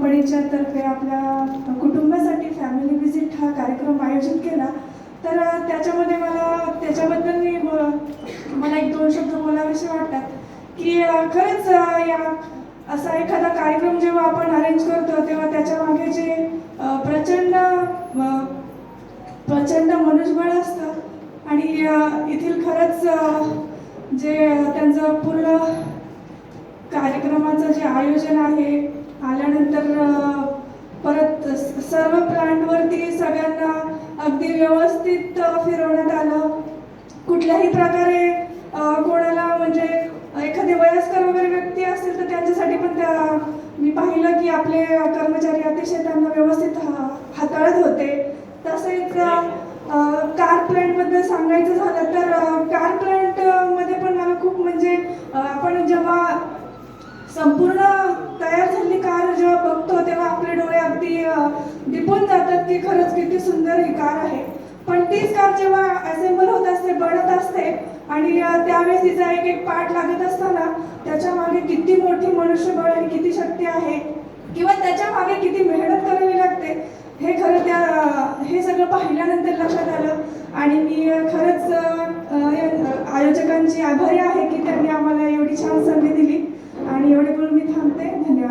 कंपनीच्या तर्फे आपल्या कुटुंबासाठी फॅमिली व्हिजिट हा कार्यक्रम आयोजित केला. तर त्याच्यामध्ये त्याच्याबद्दल मला एक दोन शब्द बोलावेसे वाटतात की खरंच असा एखादा कार्यक्रम जेव्हा आपण अरेंज करतो तेव्हा त्याच्या मागे जे प्रचंड मनुष्यबळ असतं आणि येथील खरंच जे त्यांचं पूर्ण कार्यक्रमाचं जे आयोजन आहे आल्यानंतर परत सर्व प्लांटवरती सगळ्यांना अगदी व्यवस्थित फिरवण्यात आलं. कुठल्याही प्रकारे कोणाला म्हणजे एखादी वयस्कर वगैरे व्यक्ती असतील तर त्यांच्यासाठी पण मी पाहिलं की आपले कर्मचारी अतिशय त्यांना व्यवस्थित हाताळत होते. तसेच कार प्लांटबद्दल सांगायचं झालं तर कार प्लांटमध्ये पण मला खूप म्हणजे आपण जेव्हा संपूर्ण तयार झालेली कार जेव्हा बघतो तेव्हा आपले डोळे अगदी दिपून जातात की खरंच किती सुंदर ही कार आहे. पण तीच कार जेव्हा असेंबल होत असते, बनत असते आणि त्यावेळेस तिचा एक एक पार्ट लागत असताना त्याच्या मागे किती मोठी मनुष्यबळ आणि किती शक्ती आहे किंवा त्याच्या मागे किती मेहनत करावी लागते हे खरं हे सगळं पाहिल्यानंतर लक्षात आलं. आणि मी खरंच आयोजकांची आभारी आहे की त्यांनी आम्हाला एवढी छान संधी दिली.